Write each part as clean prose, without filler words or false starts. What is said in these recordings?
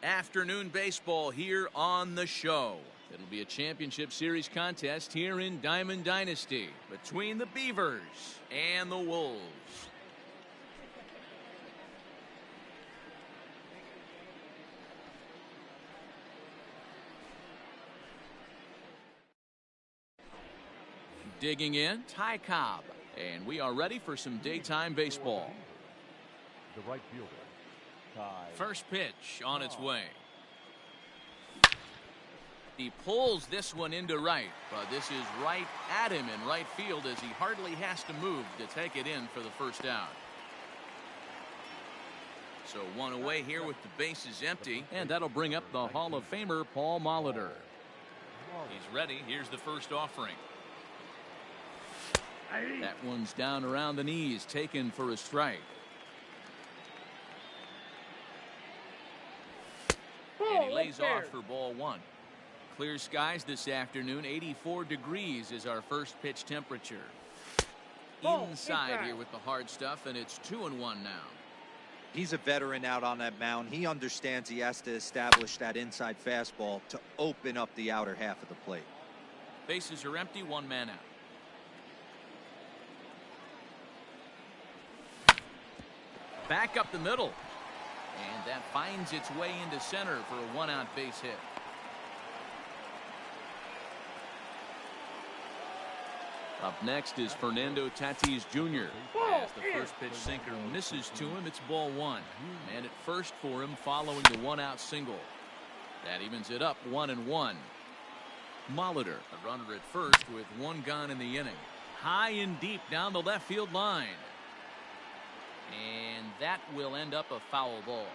Afternoon baseball here on the show. It'll be a championship series contest here in Diamond Dynasty between the Beavers and the Wolves. Digging in, Ty Cobb, and we are ready for some daytime baseball. The right fielder. First pitch on its way. He pulls this one into right, but this is right at him in right field as he hardly has to move to take it in for the first out. So one away here with the bases empty, and that'll bring up the Hall of Famer Paul Molitor. He's ready. Here's the first offering. That one's down around the knees, taken for a strike. And he lays off for ball one. Clear skies this afternoon. 84 degrees is our first pitch temperature. Inside here with the hard stuff, and it's 2-1 now. He's a veteran out on that mound. He understands he has to establish that inside fastball to open up the outer half of the plate. Bases are empty, one man out. Back up the middle. And that finds its way into center for a one-out base hit. Up next is Fernando Tatis Jr. As the first pitch sinker misses to him, it's ball one. Man at first for him following the one-out single. That evens it up 1-1. Molitor, a runner at first with one gone in the inning. High and deep down the left field line. And that will end up a foul ball.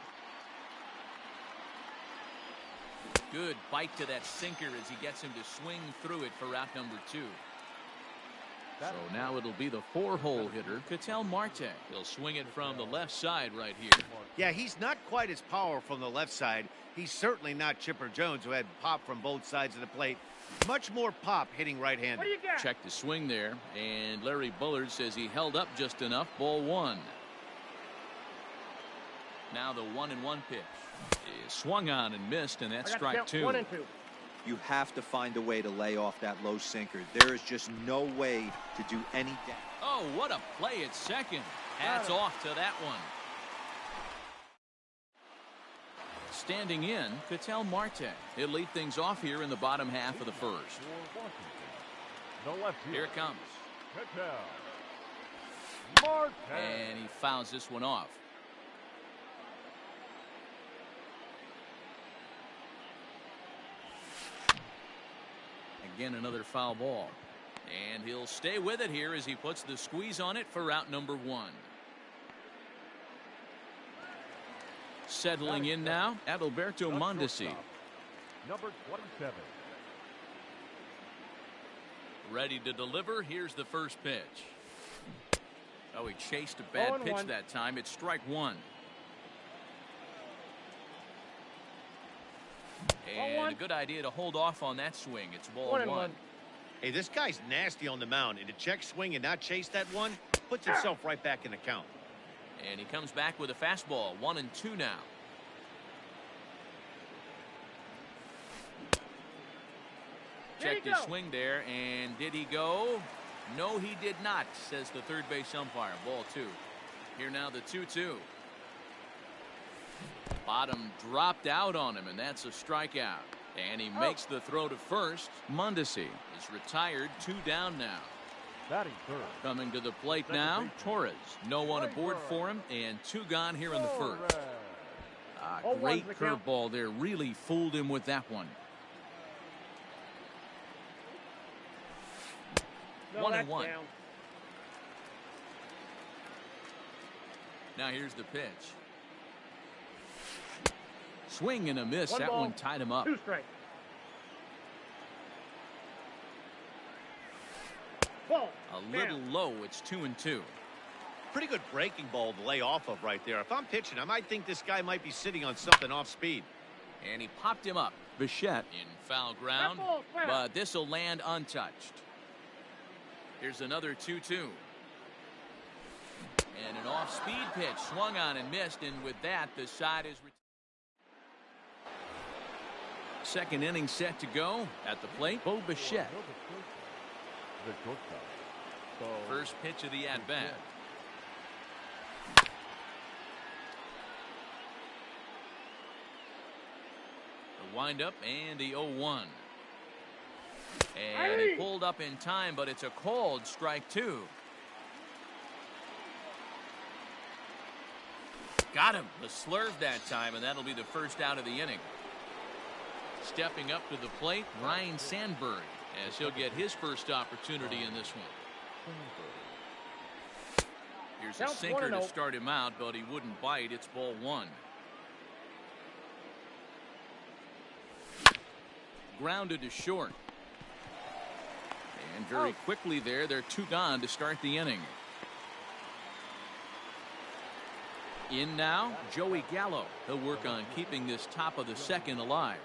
Good bite to that sinker as he gets him to swing through it for out number 2. So now it'll be the 4-hole hitter, Ketel Marte. He'll swing it from the left side right here. Yeah, he's not quite as powerful from the left side. He's certainly not Chipper Jones, who had pop from both sides of the plate. Much more pop hitting right-handed. Check the swing there, and Larry Bullard says he held up just enough. Ball one. Now the 1-1 pitch is swung on and missed, and that's strike 2. 1 and 2. You have to find a way to lay off that low sinker. There is just no way to do any damage. Oh, what a play at second. Hats off to that one. Standing in, Ketel Marte. He'll lead things off here in the bottom half of the first. Here it comes. And he fouls this one off. Again, another foul ball. And he'll stay with it here as he puts the squeeze on it for out number 1. Settling in now, Adalberto Mondesi. Number 27. Ready to deliver. Here's the first pitch. Oh, he chased a bad pitch that time. It's strike 1. And a good idea to hold off on that swing. It's ball 1. Hey, this guy's nasty on the mound, and to check swing and not chase that one puts himself right back in the count. And he comes back with a fastball. 1-2 now. Checked his swing there, and did he go? No, he did not, says the third base umpire. Ball 2. Here now the 2-2. Bottom dropped out on him, and that's a strikeout. And he makes the throw to first. Mondesi is retired. 2 down now. Coming to the plate now, Torres. No one aboard for him, and 2 gone here in the first. Great curveball there. Really fooled him with that one. 1-1. Now here's the pitch. Swing and a miss. That one tied him up. 2 strikes. A little low. It's 2-2. Pretty good breaking ball to lay off of right there. If I'm pitching, I might think this guy might be sitting on something off speed. And he popped him up. Bichette in foul ground, but this will land untouched. Here's another 2-2. And an off-speed pitch swung on and missed, and with that, the side is Second inning set to go. At the plate, Bo Bichette. The shortstop. So, First pitch of the at-bat. The windup and the 0-1. And he pulled up in time, but it's a called strike 2. Got him. The slurve that time, and that'll be the first out of the inning. Stepping up to the plate, Ryan Sandberg, as he'll get his first opportunity in this one. Here's a sinker to start him out, but he wouldn't bite. It's ball 1. Grounded to short. And very quickly there, they're 2 gone to start the inning. In now, Joey Gallo. He'll work on keeping this top of the second alive.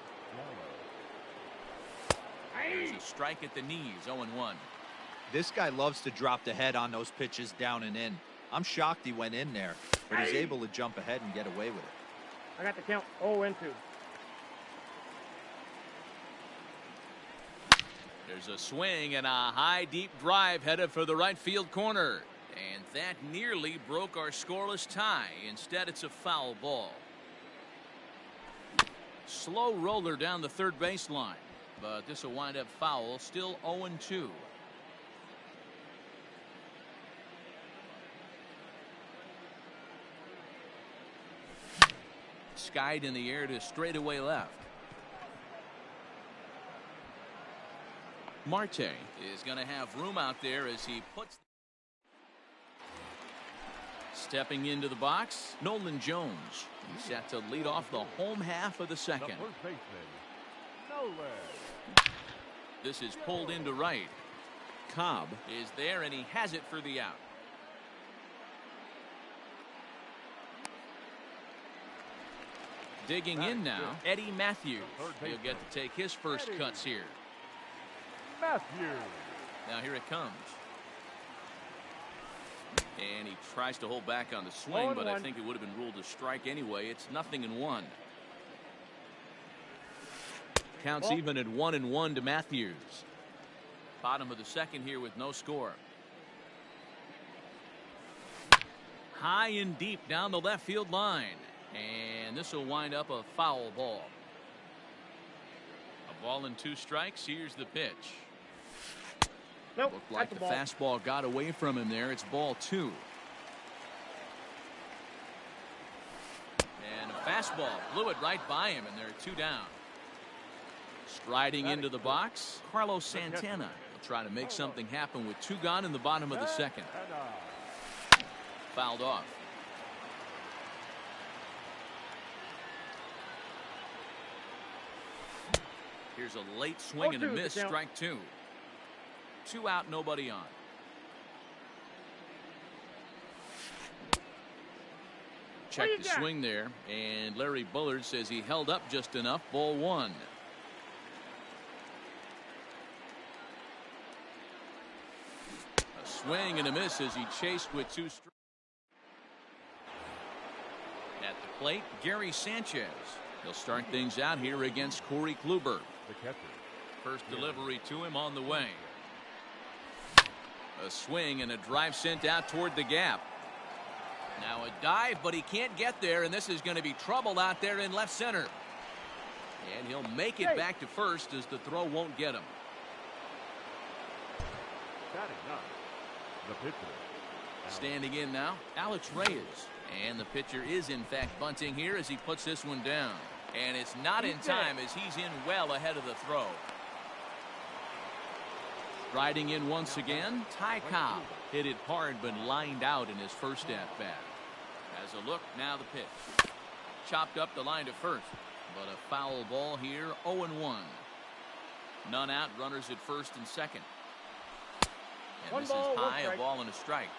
There's a strike at the knees, 0-1. This guy loves to drop the head on those pitches down and in. I'm shocked he went in there, but he's able to jump ahead and get away with it. I got the count 0-2. There's a swing and a high deep drive headed for the right field corner. And that nearly broke our scoreless tie. Instead, it's a foul ball. Slow roller down the third baseline. But this will wind up foul. Still 0-2. Skied in the air to straightaway left. Marte is going to have room out there as he puts. Stepping into the box, Nolan Jones. He's set to lead off the home half of the second. the first baseman, Nolan. This is pulled into right. Cobb is there, and he has it for the out. Digging in now, Eddie Matthews. He'll get to take his first cuts here. Matthews. Now here it comes. And he tries to hold back on the swing, but I think it would have been ruled a strike anyway. It's 0-1. Counts even at 1-1 to Matthews. Bottom of the second here with no score. High and deep down the left field line. And this will wind up a foul ball. A ball and 2 strikes. Here's the pitch. Nope, Looked like the fastball got away from him there. It's ball 2. And a fastball blew it right by him, and they're 2 down. Striding into the box, Carlos Santana will try to make something happen with 2 gone in the bottom of the second. Fouled off. Here's a late swing and a miss, strike 2. 2 out, nobody on. Check the swing there, and Larry Bullard says he held up just enough. Ball 1. A swing and a miss as he chased with 2 strikes. At the plate, Gary Sanchez. He'll start things out here against Corey Kluber. The catcher. First delivery to him on the way. A swing and a drive sent out toward the gap. Now a dive, but he can't get there, and this is going to be trouble out there in left center. And he'll make it back to first as the throw won't get him. Batting up. The pitcher. Standing in now, Alex Reyes. And the pitcher is in fact bunting here as he puts this one down. And it's not in time as he's in well ahead of the throw. Riding in once again, Ty Cobb. Hit it hard but lined out in his first at-bat. As a look, now the pitch. Chopped up the line to first. But a foul ball here, 0-1. None out, runners at first and second. And this is high, a ball and a strike.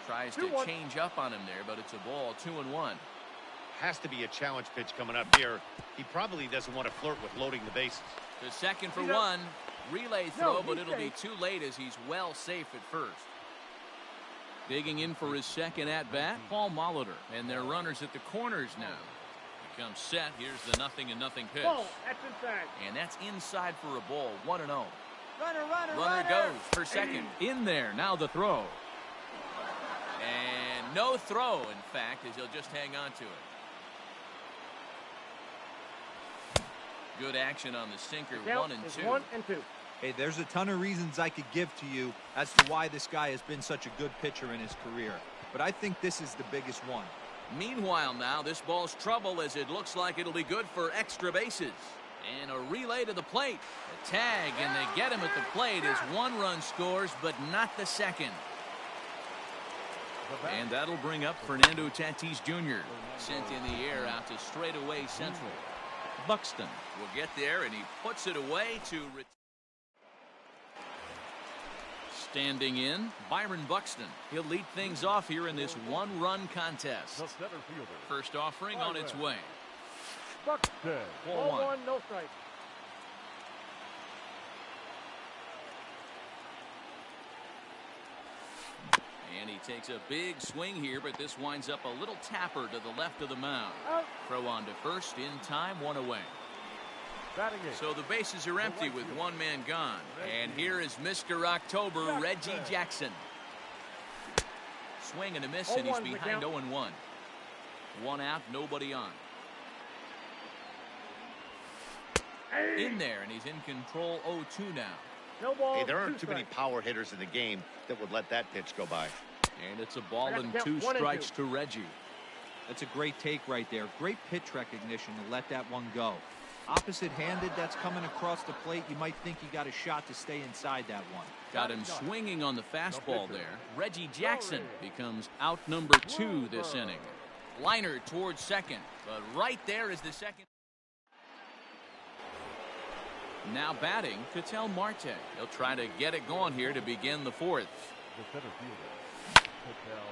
Tries to change up on him there, but it's a ball, 2-1. Has to be a challenge pitch coming up here. He probably doesn't want to flirt with loading the bases. The second for 1. Relay throw, but it'll be too late as he's well safe at first. Digging in for his second at-bat, Paul Molitor. And they're runners at the corners now. comes set. Here's the 0-0 pitch. Ball. That's inside. And that's inside for a ball. 1-0. Runner. Runner goes for second. In there. Now the throw. And no throw, in fact, as he'll just hang on to it. Good action on the sinker. 1 and 2. 1 and 2. Hey, there's a ton of reasons I could give to you as to why this guy has been such a good pitcher in his career. But I think this is the biggest one. Meanwhile, now this ball's trouble as it looks like it'll be good for extra bases. And a relay to the plate. A tag, and they get him at the plate as 1 run scores, but not the second. And that'll bring up Fernando Tatis Jr. Sent in the air out to straightaway central. Buxton will get there, and he puts it away to standing in, Byron Buxton. He'll lead things off here in this 1-run contest. The center fielder. First offering on its way. Buxton. Ball 1. No strike. And he takes a big swing here, but this winds up a little tapper to the left of the mound. Out. Throw on to first in time, 1 away. Batting eighth. So the bases are empty with 1 man gone. And here is Mr. October, Reggie Jackson. Swing and a miss, and he's behind 0-1. 1 out, nobody on. In there, and he's in control 0-2 now. No ball. Hey, there aren't 2 too many power hitters in the game that would let that pitch go by. And it's a ball and count 2 1 and strikes 2. to Reggie. That's a great take right there. Great pitch recognition to let that one go. Opposite-handed, that's coming across the plate. You might think he got a shot to stay inside that one. Got him swinging on the fastball there. Reggie Jackson becomes out number 2 this inning. Liner towards second, but right there is the second. Now batting, Ketel Marte. He'll try to get it going here to begin the 4th. The center fielder. Ketel.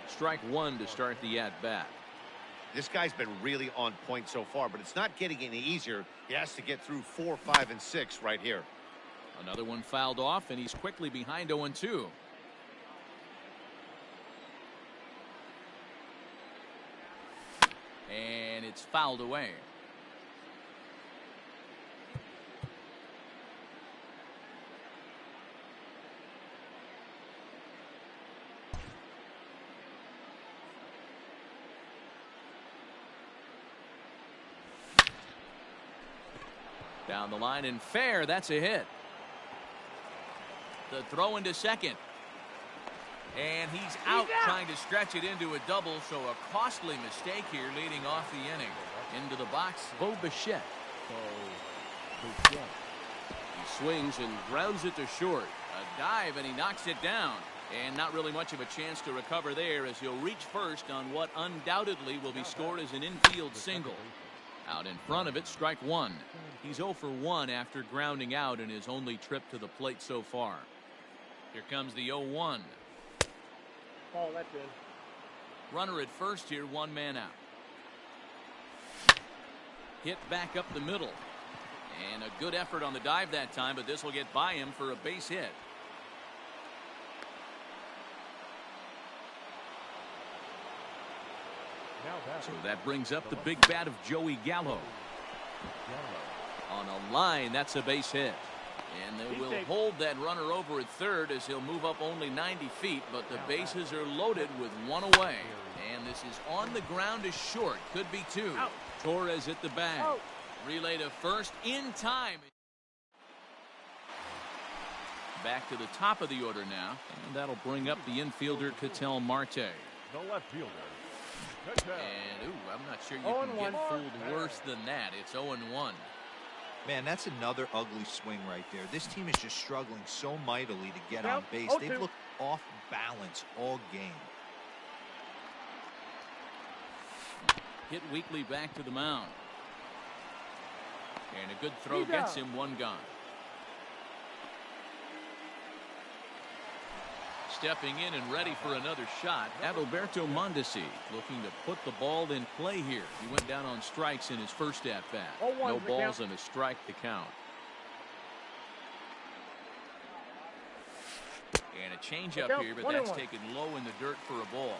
Strike 1 to start the at-bat. This guy's been really on point so far, but it's not getting any easier. He has to get through 4, 5, and 6 right here. Another one fouled off, and he's quickly behind 0-2. And it's fouled away. Down the line and fair. That's a hit. The throw into second. And he's out trying to stretch it into a double. So a costly mistake here leading off the inning. Into the box, Bo Bichette. He swings and grounds it to short. A dive, and he knocks it down. And not really much of a chance to recover there as he'll reach first on what undoubtedly will be scored as an infield single. Out in front of it, strike 1. He's 0 for 1 after grounding out in his only trip to the plate so far. Here comes the 0-1. Oh, that's in. Runner at first here, 1 man out. Hit back up the middle. And a good effort on the dive that time, but this will get by him for a base hit. So that brings up the big bat of Joey Gallo. On a line, that's a base hit. And they will hold that runner over at third as he'll move up only 90 feet, but the bases are loaded with 1 away. And this is on the ground is short. Could be 2. Out. Torres hit the bag. Out. Relay to first in time. Back to the top of the order now. And that'll bring up the infielder Ketel Marte. The left fielder. And, I'm not sure you can 0-1. get fooled worse than that. It's 0-1. Man, that's another ugly swing right there. This team is just struggling so mightily to get on Count base. 0-2. They've looked off balance all game. Hit weakly back to the mound. And a good throw gets him 1 gone. Stepping in and ready for another shot, Adalberto Mondesi looking to put the ball in play here. He went down on strikes in his first at-bat. No balls and a strike to count. And a changeup here, but that's taken low in the dirt for a ball.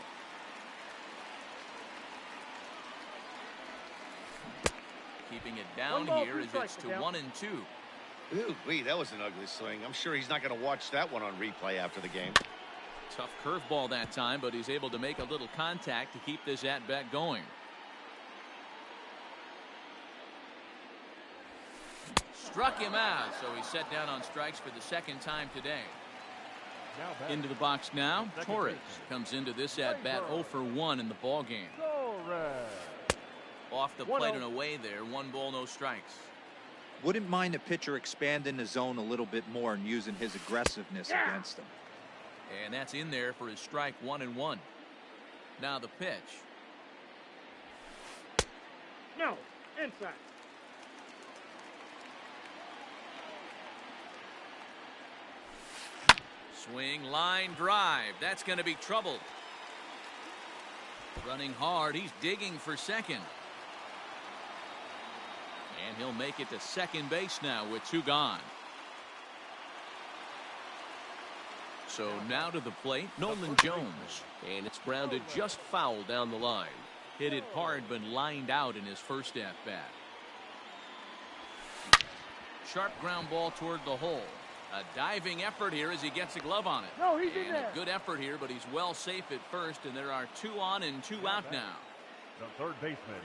keeping it down here as it's to 1-2. Ooh, wee, that was an ugly swing. I'm sure he's not going to watch that one on replay after the game. Tough curveball that time, but he's able to make a little contact to keep this at-bat going. Struck him out, so he's set down on strikes for the second time today. Into the box now, Torres comes into this at-bat 0 for 1 in the ballgame. Off the plate and away there, 1 ball, no strikes. Wouldn't mind the pitcher expanding the zone a little bit more and using his aggressiveness against him. And that's in there for his strike 1-1. Now the pitch. No, inside. Swing, line, drive. That's going to be trouble. Running hard. He's digging for second. And he'll make it to second base now with 2 gone. So now to the plate, Nolan Jones. And it's grounded just foul down the line. Hit it hard, but lined out in his first at-bat. Sharp ground ball toward the hole. A diving effort here as he gets a glove on it. No, he's in there. A good effort here, but he's well safe at first, and there are 2 on and 2 out now. The third baseman.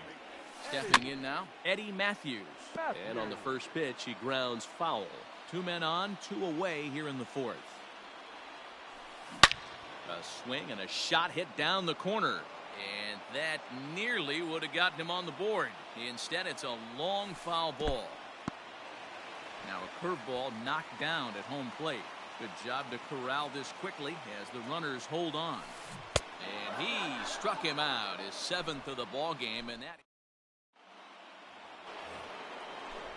Stepping in now, Eddie Matthews. And on the first pitch, he grounds foul. 2 men on, 2 away here in the 4th. A swing and a shot hit down the corner. And that nearly would have gotten him on the board. Instead, it's a long foul ball. Now a curveball knocked down at home plate. Good job to corral this quickly as the runners hold on. And he struck him out, his 7th of the ball game, and that.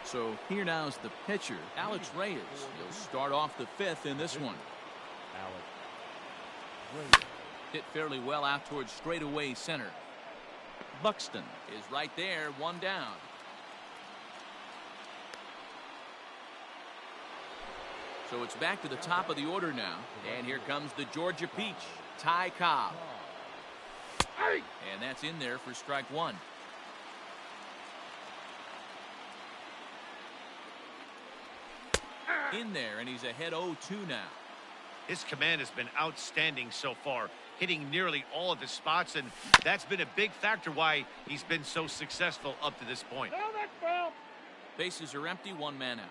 So here now is the pitcher, Alex Reyes. He'll start off the 5th in this one. Hit fairly well out towards straightaway center. Buxton is right there, 1 down. So it's back to the top of the order now. And here comes the Georgia Peach, Ty Cobb. And that's in there for strike 1. In there, and he's ahead 0-2 now. His command has been outstanding so far, hitting nearly all of his spots, and that's been a big factor why he's been so successful up to this point. No, that's foul. Bases are empty, 1 man out.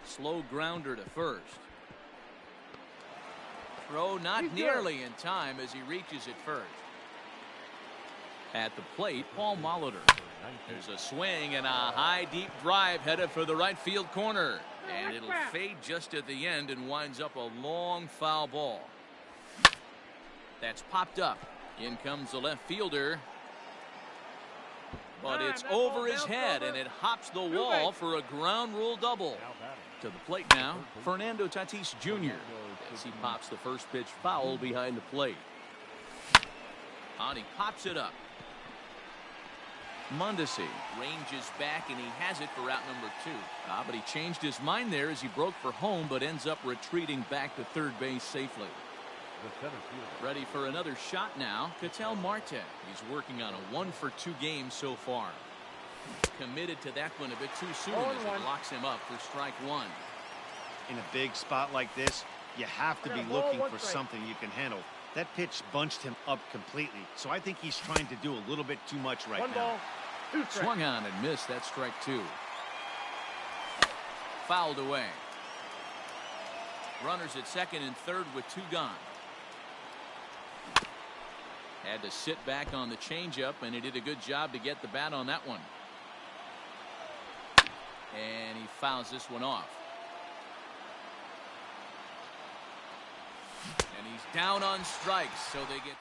Slow grounder to first. Throw not nearly in time as he reaches it first. At the plate, Paul Molitor. There's a swing and a high deep drive headed for the right field corner. And it'll fade just at the end and winds up a long foul ball. That's popped up. In comes the left fielder. But it's over his head and it hops the wall for a ground rule double. To the plate now, Fernando Tatis Jr. as he pops the first pitch foul behind the plate. And he pops it up. Mondesi ranges back and he has it for out number 2. But he changed his mind there as he broke for home but ends up retreating back to third base safely. Ready for another shot now, Ketel Marte. He's working on a 1-for-2 game so far. Committed to that one a bit too soon as it locks him up for strike 1. In a big spot like this, you have to be looking for something you can handle. That pitch bunched him up completely, so I think he's trying to do a little bit too much right now. Swung on and missed. That's strike 2. Fouled away. Runners at second and third with 2 gone. Had to sit back on the changeup, and he did a good job to get the bat on that one. And he fouls this one off. And he's down on strikes, so they get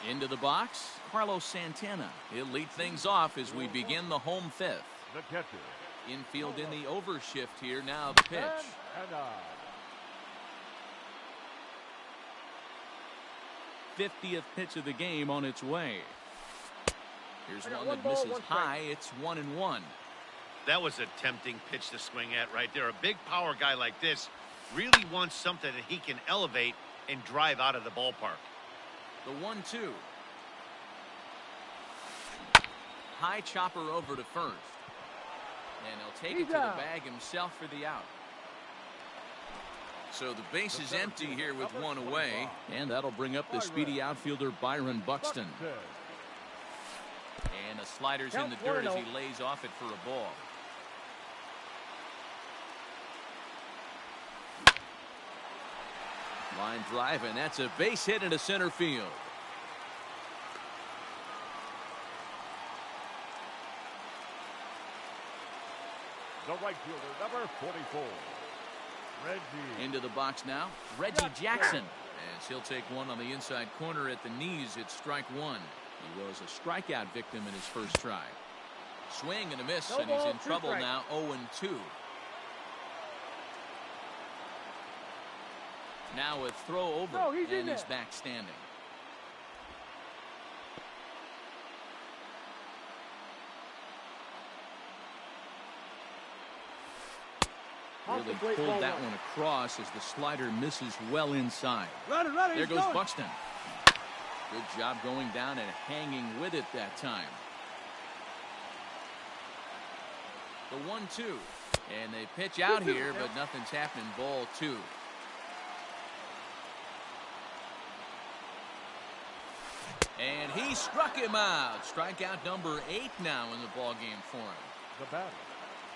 2. Into the box, Carlos Santana. He'll lead things off as we begin the home 5th. The catcher. Infield in the overshift here. Now the pitch. 50th pitch of the game on its way. Here's one that misses high. It's 1-1. That was a tempting pitch to swing at right there. A big power guy like this really wants something that he can elevate and drive out of the ballpark. The 1-2. High chopper over to first. And he'll take it to the bag himself for the out. So the base is empty here with one away. And that'll bring up the speedy outfielder Byron Buxton. And the slider's in the dirt as he lays off it for a ball. Line drive, and that's a base hit into center field. The right fielder, number 44. Reggie. Into the box now, Reggie Jackson. As he'll take one on the inside corner at the knees, it's strike one. He was a strikeout victim in his first try. Swing and a miss, and he's in trouble now, 0-2. Now a throw over, and he's back standing. Really pulled that one across as the slider misses well inside. There goes Buxton. Good job going down and hanging with it that time. The 1-2. And they pitch out here, but nothing's happening. Ball 2. And he struck him out. Strikeout number 8 now in the ball game for him. The batter.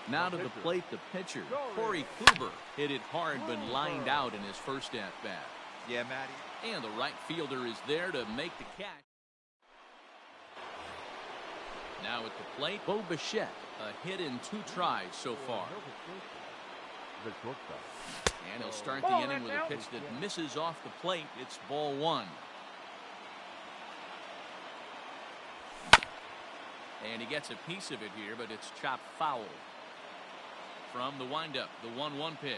Now to the plate, the pitcher, Corey Kluber. Hit it hard, but lined out in his first at-bat. Yeah, Matty. And the right fielder is there to make the catch. Now at the plate, Bo Bichette. A hit in 2 tries so far. The shortstop. And he'll start the inning with a pitch that misses off the plate. It's ball 1. And he gets a piece of it here, but it's chopped foul. From the windup, the 1-1 pitch.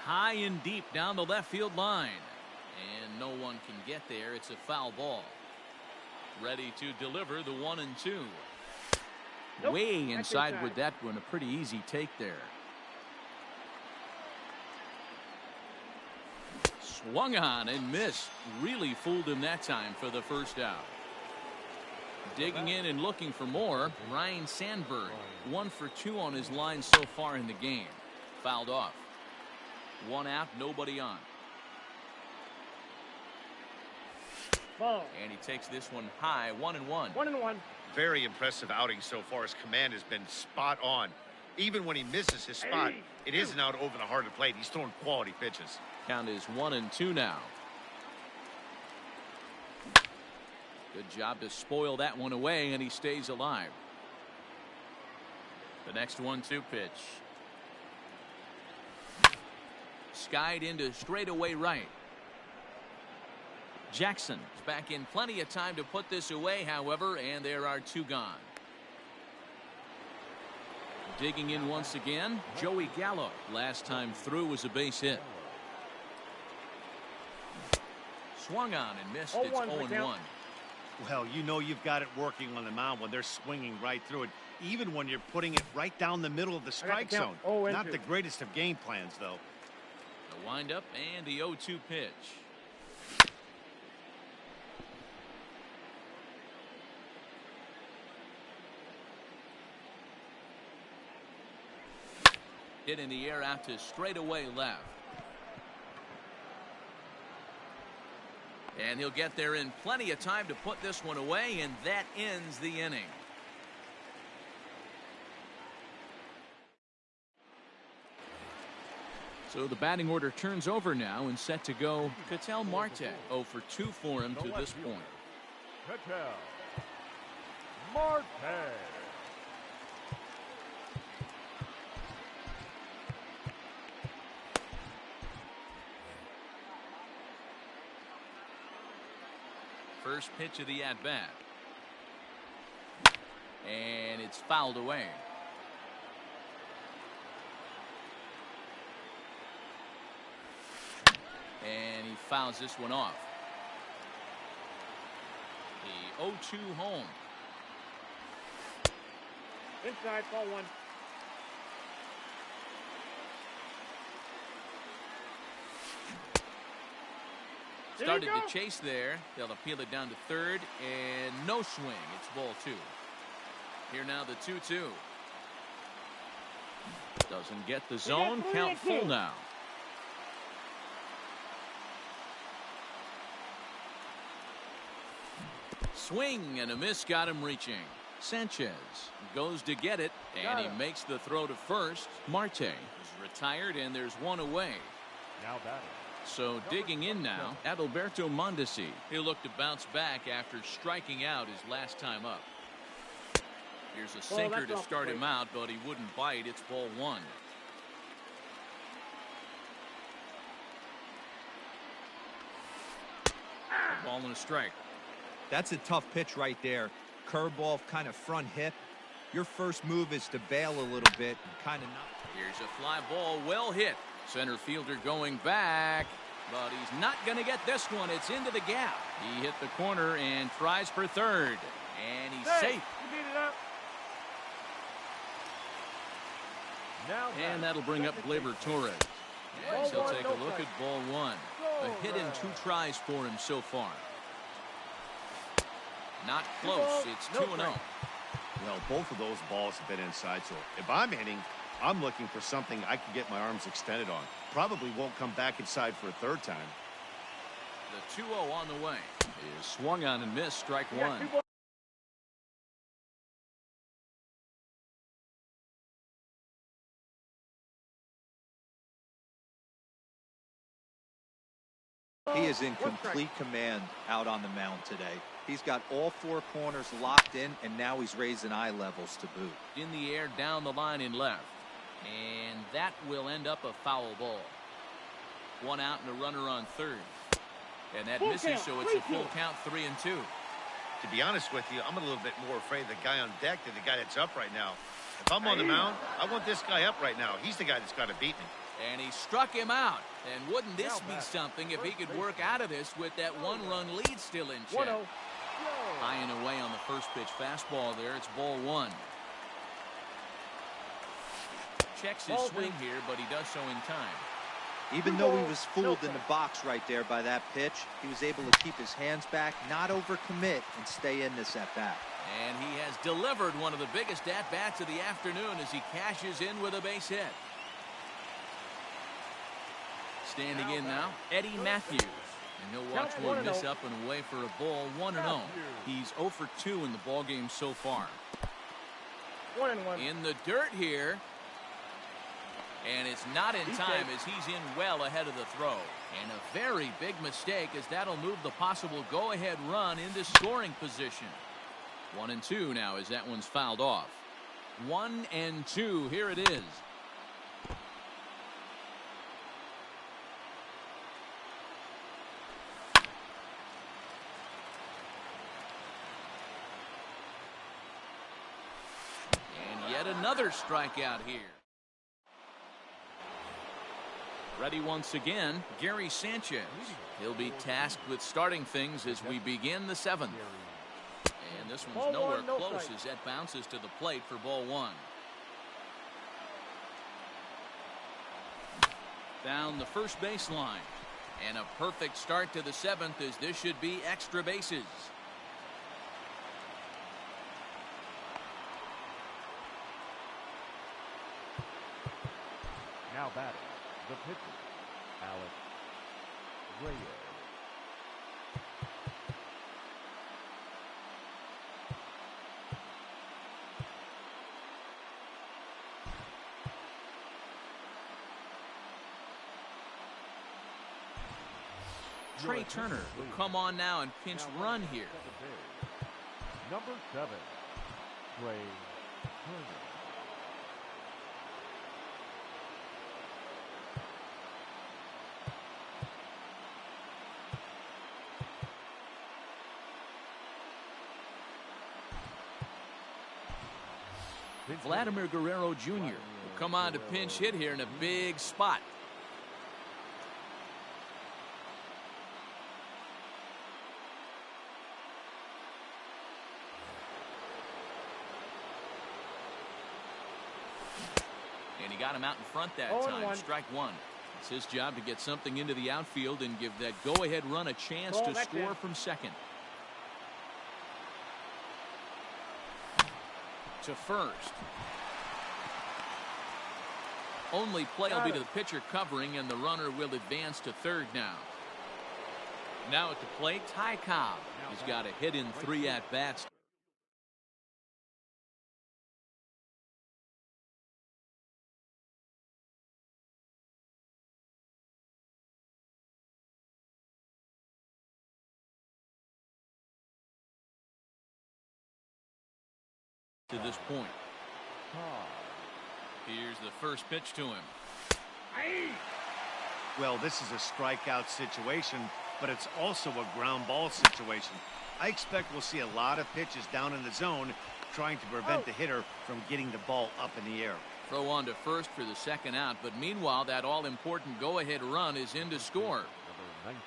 High and deep down the left field line. And no one can get there. It's a foul ball. Ready to deliver the 1-2. Nope. Way inside with that one. A pretty easy take there. Swung on and missed. Really fooled him that time for the first out. Digging in and looking for more, Ryan Sandberg. 1 for 2 on his line so far in the game. Fouled off. 1 out, nobody on. Ball. And he takes this one high, 1-1. 1-1. Very impressive outing so far. His command has been spot on. Even when he misses his spot, it isn't out over the heart of the plate. He's throwing quality pitches. Count is 1-2 now. Good job to spoil that one away, and he stays alive. The next 1-2 pitch. Skied into straightaway right. Jackson is back in plenty of time to put this away, however, and there are 2 gone. Digging in once again, Joey Gallo. Last time through was a base hit. Swung on and missed. It's 0-1. Well, you know you've got it working on the mound when they're swinging right through it, even when you're putting it right down the middle of the strike zone. Not the greatest of game plans, though. The windup and the 0-2 pitch. Hit in the air out to straightaway left. And he'll get there in plenty of time to put this one away, and that ends the inning. So the batting order turns over now and set to go. Ketel Marte, 0 for 2 for him to this point. Ketel Marte. First pitch of the at-bat. And it's fouled away. And he fouls this one off. The 0-2 home. Inside, ball 1. Started to chase there. They'll appeal it down to third, and no swing. It's ball 2. Here now the 2-2. Doesn't get the zone. Count full now. Swing and a miss got him reaching. Sanchez goes to get it, and he makes the throw to first. Marte is retired, and there's one away. Now batting. So digging in now, Adalberto Mondesi. He'll look to bounce back after striking out his last time up. Here's a sinker to start him out, but he wouldn't bite. It's ball 1. A ball and a strike. That's a tough pitch right there. Curveball, kind of front hip. Your first move is to bail a little bit and kind of not. Here's a fly ball, well hit. Center fielder going back, but he's not going to get this one. It's into the gap. He hit the corner and tries for third, and he's safe. You beat it up. And that'll bring up Gleyber Torres. As he'll take a look at ball 1. A hit in 2 tries for him so far. Not close. It's 2-0. Well, both of those balls have been inside, so if I'm hitting, I'm looking for something I can get my arms extended on. Probably won't come back inside for a third time. The 2-0 on the way. Is swung on and missed. Strike 1. He is in complete command out on the mound today. He's got all 4 corners locked in, and now he's raising eye levels to boot. In the air down the line in left. And that will end up a foul ball. 1 out and a runner on third. And that misses, so it's a full count, 3-2. To be honest with you, I'm a little bit more afraid of the guy on deck than the guy that's up right now. If I'm on the mound, I want this guy up right now. He's the guy that's got to beat me. And he struck him out. And wouldn't this be something if he could work out of this with that 1-run lead still in check? High and away on the first pitch fastball there. It's ball 1. Checks his swing here, but he does so in time. Even though he was fooled in the box right there by that pitch, he was able to keep his hands back, not overcommit, and stay in this at-bat. And he has delivered one of the biggest at-bats of the afternoon as he cashes in with a base hit. Standing in now, Eddie Matthews. And he'll watch one miss up and away for a ball, 1-0. He's 0 for 2 in the ballgame so far. 1-1. In the dirt here. And it's not in time as he's in well ahead of the throw. And a very big mistake as that'll move the possible go-ahead run into scoring position. 1-2 now as that one's fouled off. 1-2. Here it is. And yet another strikeout here. Ready once again, Gary Sanchez. He'll be tasked with starting things as we begin the 7th. And this one's nowhere close as that bounces to the plate for ball 1. Down the first baseline. And a perfect start to the 7th as this should be extra bases. Now batting, the pitcher, Alex Reyes. Trey Turner will come on now and pinch run here. Number 7, Trey Turner. Vladimir Guerrero Jr. will come on to pinch hit here in a big spot. And he got him out in front that time. Strike 1. It's his job to get something into the outfield and give that go-ahead run a chance to score from second. To first. Only play will be to the pitcher covering, and the runner will advance to third now. Now at the plate, Ty Cobb. He's got a hit in 3 at-bats. To this point. Here's the first pitch to him. Well, this is a strikeout situation, but it's also a ground ball situation. I expect we'll see a lot of pitches down in the zone trying to prevent the hitter from getting the ball up in the air. Throw on to first for the second out, but meanwhile that all-important go-ahead run is in to score. Number 19.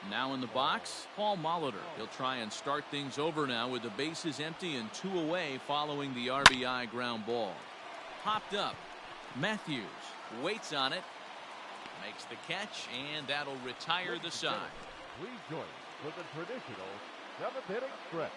Now in the box, Paul Molitor. He'll try and start things over now with the bases empty and 2 away following the RBI ground ball. Popped up. Matthews waits on it. Makes the catch, and that'll retire the side. Rejoin with the traditional 7th inning stretch.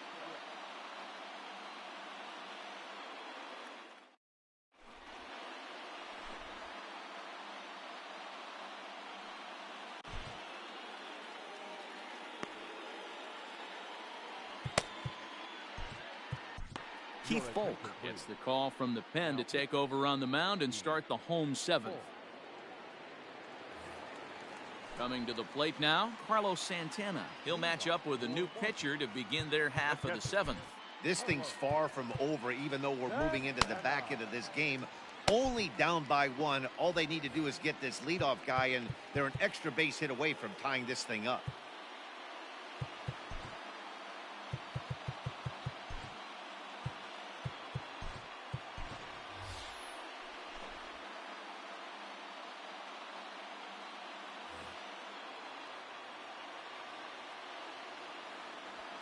Keith Folk gets the call from the pen to take over on the mound and start the home 7th. Coming to the plate now, Carlos Santana. He'll match up with a new pitcher to begin their half of the 7th. This thing's far from over, even though we're moving into the back end of this game. Only down by 1. All they need to do is get this leadoff guy, and they're an extra base hit away from tying this thing up.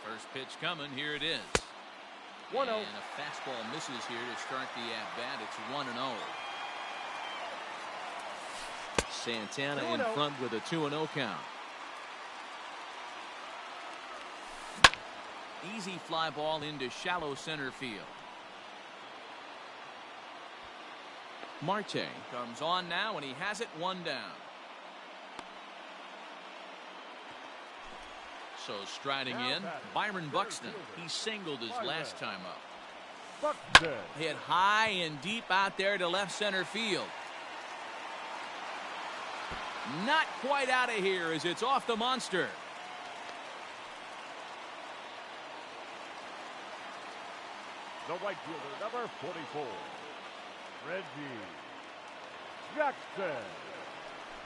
First pitch coming. Here it is. 1-0. And a fastball misses here to start the at-bat. It's 1-0. Santana in front with a 2-0 count. Easy fly ball into shallow center field. Marte comes on now, and he has it 1 down. So striding in, Byron Buxton. He singled his last time up. Buxton. Hit high and deep out there to left center field. Not quite out of here as it's off the monster. The right fielder, number 44, Reggie Jackson.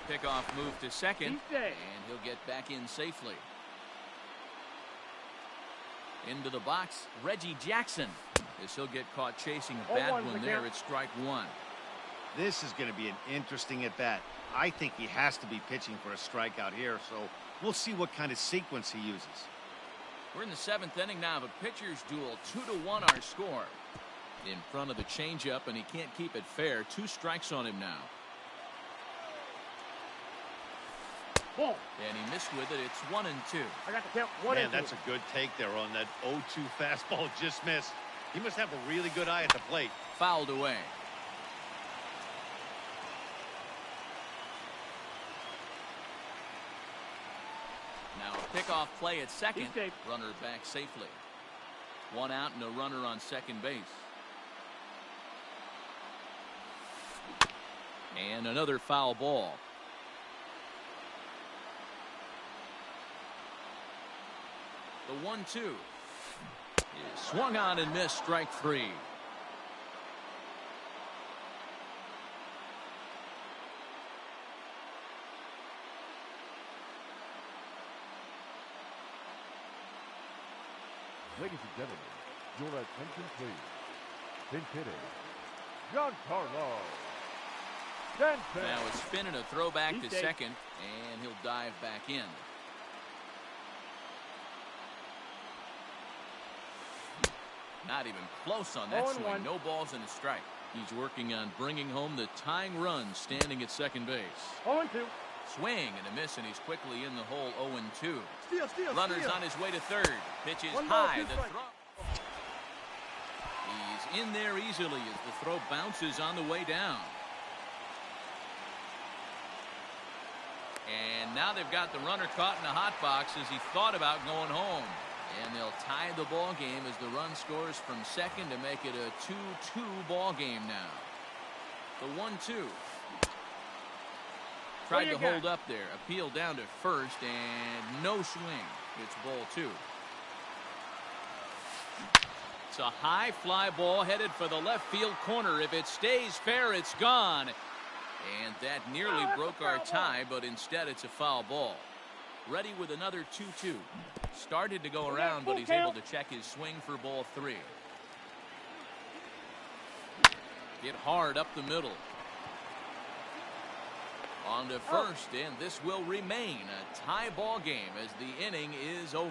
Pickoff move to second, and he'll get back in safely. Into the box, Reggie Jackson. As he'll get caught chasing a bad one there at strike 1. This is going to be an interesting at-bat. I think he has to be pitching for a strikeout here, so we'll see what kind of sequence he uses. We're in the 7th inning now of a pitcher's duel. 2-1 our score. In front of the changeup, and he can't keep it fair. 2 strikes on him now. Ball. And he missed with it. It's 1-2. I got the count. 1-2. Man, that's a good take there on that 0-2 fastball just missed. He must have a really good eye at the plate. Fouled away. Now a pickoff play at second. Runner back safely. 1 out and a runner on second base. And another foul ball. The 1-2 is swung on and missed. Strike 3. Ladies and gentlemen, your attention please. Pinch hitting, Giancarlo Stanton. Now a spin and a throwback to second, and he'll dive back in. Not even close on that swing. No balls and a strike. He's working on bringing home the tying run, standing at second base. 0-2. Swing and a miss, and he's quickly in the hole. 0-2. Steal. Runners on his way to third. Pitch is One ball, high. two The strikes. throw. He's in there easily as the throw bounces on the way down. And now they've got the runner caught in the hot box as he thought about going home. And they'll tie the ball game as the run scores from second to make it a 2-2 ball game now. The 1-2. Tried to hold up there. Appeal down to first and no swing. It's ball 2. It's a high fly ball headed for the left field corner. If it stays fair, it's gone. And that nearly broke our tie, but instead it's a foul ball. Ready with another 2-2. Started to go around, but he's able to check his swing for ball 3. Hit hard up the middle. On to first, and this will remain a tie ball game as the inning is over.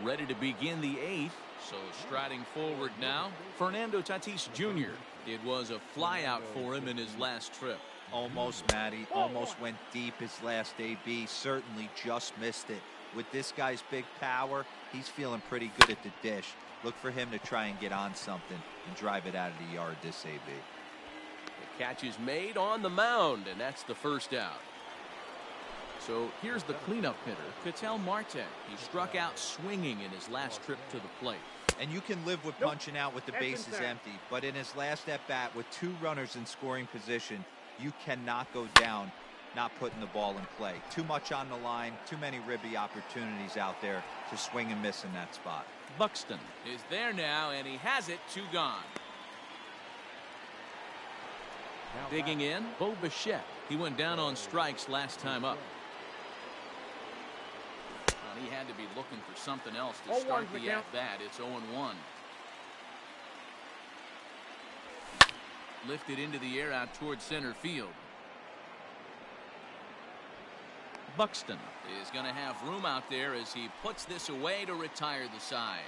Ready to begin the 8th. So striding forward now, Fernando Tatis Jr. It was a flyout for him in his last trip. Almost, Matty. Almost went deep his last AB. Certainly just missed it. With this guy's big power, he's feeling pretty good at the dish. Look for him to try and get on something and drive it out of the yard this AB. The catch is made on the mound, and that's the first out. So here's the cleanup hitter, Ketel Marte. He struck out swinging in his last trip to the plate. And you can live with punching out with the bases empty, but in his last at-bat with 2 runners in scoring position, you cannot go down not putting the ball in play. Too much on the line, too many ribby opportunities out there to swing and miss in that spot. Buxton is there now, and he has it. 2 gone. Digging in, Bo Bichette. He went down on strikes last time up. He had to be looking for something else to start the at-bat. It's 0-1. Lifted into the air out towards center field. Buxton is going to have room out there as he puts this away to retire the side.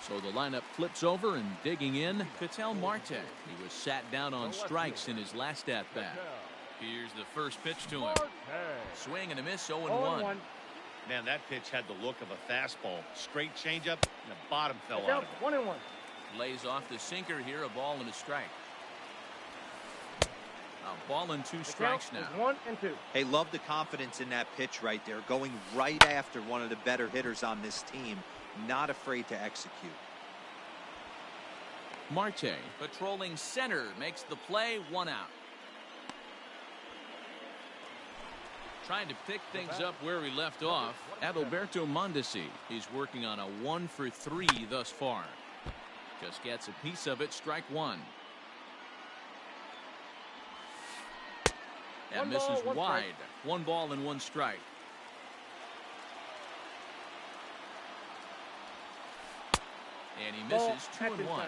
So the lineup flips over, and digging in, Ketel Marte. He was sat down on strikes in his last at-bat. Here's the first pitch to him. Swing and a miss, 0-1. Man, that pitch had the look of a fastball. Straight changeup, and the bottom fell out of it. 1-1. Lays off the sinker here, a ball and a strike. A ball and 2 strikes now. 1-2. Hey, love the confidence in that pitch right there. Going right after one of the better hitters on this team. Not afraid to execute. Marte patrolling center makes the play. 1 out. Trying to pick things up where he left off. Adalberto Mondesi. He's working on a 1 for 3 thus far. Just gets a piece of it. Strike 1. That misses wide. 1 ball and 1 strike. And he misses 2-1.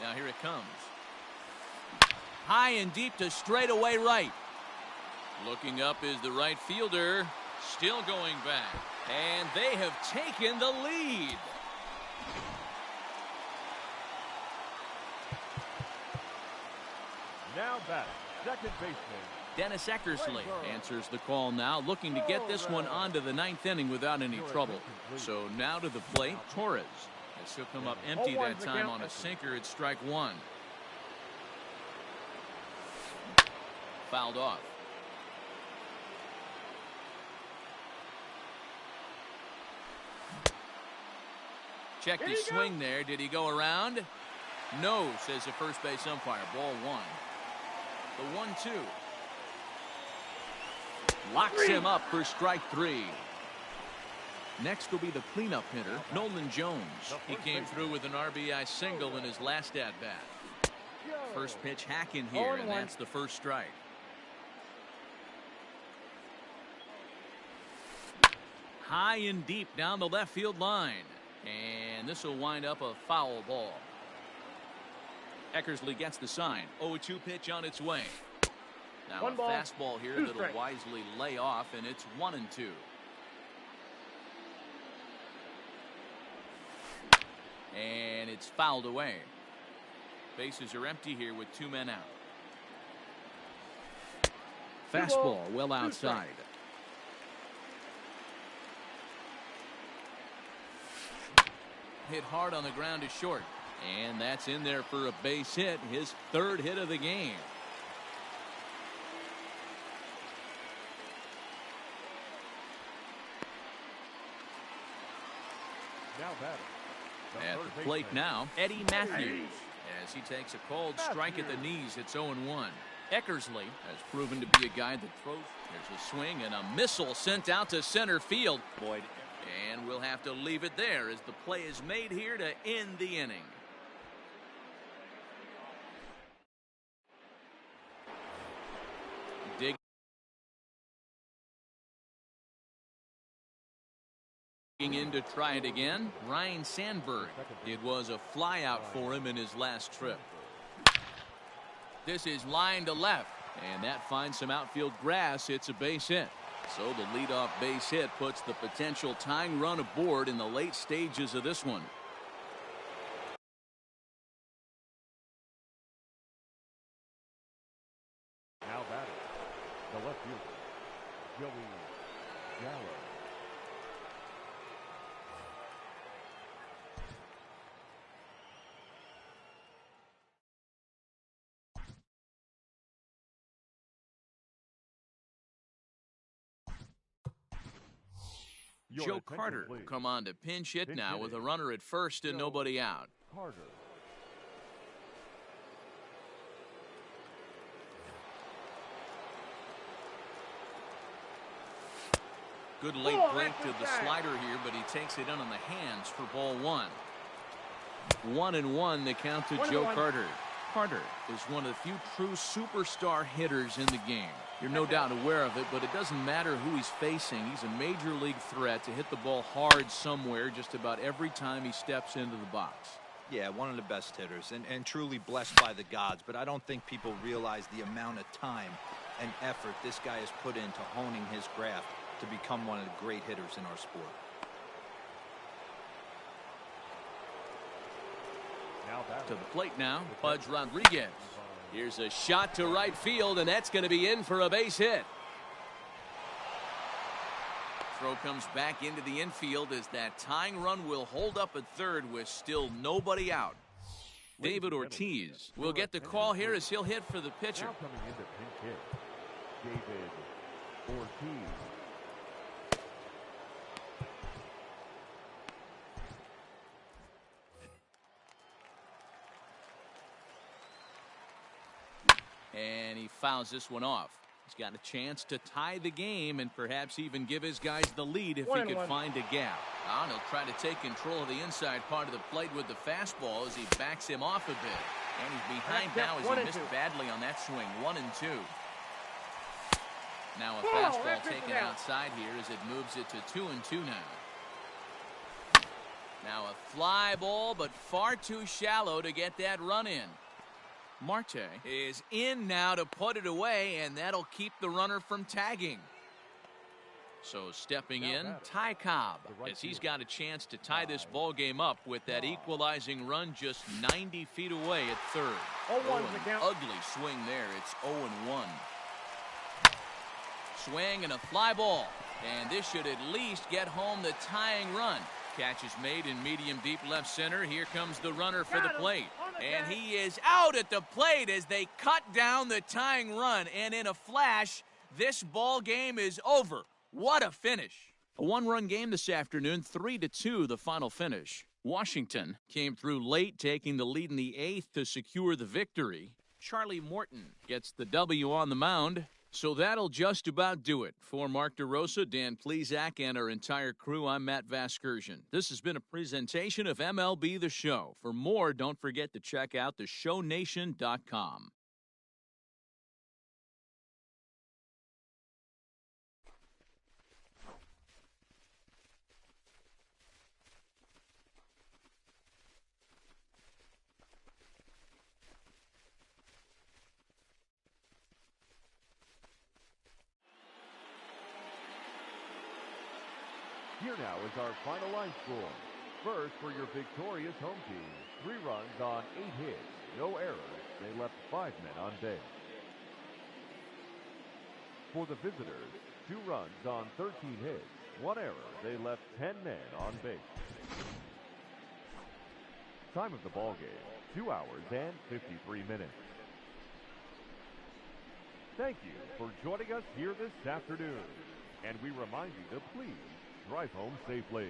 Now here it comes. High and deep to straightaway right. Looking up is the right fielder. Still going back. And they have taken the lead. Now batting, second baseman. Dennis Eckersley answers the call now, looking to get this one onto the 9th inning without any trouble. So now to the plate, Torres. As he'll come up empty that time on a sinker. It's strike 1. Fouled off. Checked his swing there. Did he go around? No, says the first base umpire. Ball 1. The 1-2. Locks him up for strike 3. Next will be the cleanup hitter, Nolan Jones. He came through with an RBI single in his last at-bat. First pitch hacking here, and that's the first strike. high and deep down the left field line. And this will wind up a foul ball. Eckersley gets the sign. 0-2 pitch on its way. Now One a ball, fastball here two that'll strikes. wisely lay off, and it's 1-2. And it's fouled away. Bases are empty here with 2 men out. Fastball well outside. Hit hard on the ground to short. And that's in there for a base hit, his 3rd hit of the game. Now batting. At the plate now, Eddie Matthews. As he takes a cold strike at the knees, it's 0-1. Eckersley has proven to be a guy that throws. There's a swing and a missile sent out to center field. Boyd. And we'll have to leave it there as the play is made here to end the inning. Digging in to try it again, Ryan Sandberg. It was a flyout for him in his last trip. This is line to left, and that finds some outfield grass. It's a base hit. So the leadoff base hit puts the potential tying run aboard in the late stages of this one. Now batting. The left fielder, Joey Gallo. Your Joe attention, Carter will please. come on to pinch hit Pinch now with a hitting. runner at first and Joe nobody out. Carter. Good late Oh, break that's to a the tag. slider here, but he takes it in on the hands for ball 1. 1-1 the count to Joe 1-1. Carter. Carter is one of the few true superstar hitters in the game. You're no doubt aware of it, but it doesn't matter who he's facing. He's a major league threat to hit the ball hard somewhere just about every time he steps into the box. Yeah, one of the best hitters and truly blessed by the gods, but I don't think people realize the amount of time and effort this guy has put into honing his craft to become one of the great hitters in our sport. Now batting. To the plate now, Pudge Rodriguez. Here's a shot to right field, and that's going to be in for a base hit. Throw comes back into the infield as that tying run will hold up at third with still nobody out. David Ortiz will get the call here as he'll hit for the pitcher. Now coming into pinch hit, David Ortiz. And he fouls this one off. He's got a chance to tie the game and perhaps even give his guys the lead if he could 1-1. find a gap. Now he'll try to take control of the inside part of the plate with the fastball as he backs him off a bit. And he's behind now as he missed badly on that swing. 1-2. Now a fastball taken outside here as it moves it to 2-2 now. Now a fly ball, but far too shallow to get that run in. Marte is in now to put it away, and that'll keep the runner from tagging. So stepping in, Ty Cobb, as he's got a chance to tie this ball game up with that equalizing run just 90 feet away at third. 0-1 the count. Ugly swing there. It's 0-1. Swing and a fly ball, and this should at least get home the tying run. Catch is made in medium deep left center. Here comes the runner for the plate. And he is out at the plate as they cut down the tying run. And in a flash, this ball game is over. What a finish. A one-run game this afternoon, 3-2 the final finish. Washington came through late, taking the lead in the eighth to secure the victory. Charlie Morton gets the W on the mound. So that'll just about do it. For Mark DeRosa, Dan Plesac, and our entire crew, I'm Matt Vasgersian. This has been a presentation of MLB The Show. For more, don't forget to check out theshownation.com. Here now is our final line score. First, for your victorious home team, 3 runs on 8 hits, no errors. They left 5 men on base. For the visitors, 2 runs on 13 hits, 1 error. They left 10 men on base. Time of the ball game, 2 hours and 53 minutes. Thank you for joining us here this afternoon. And we remind you to please drive home safely.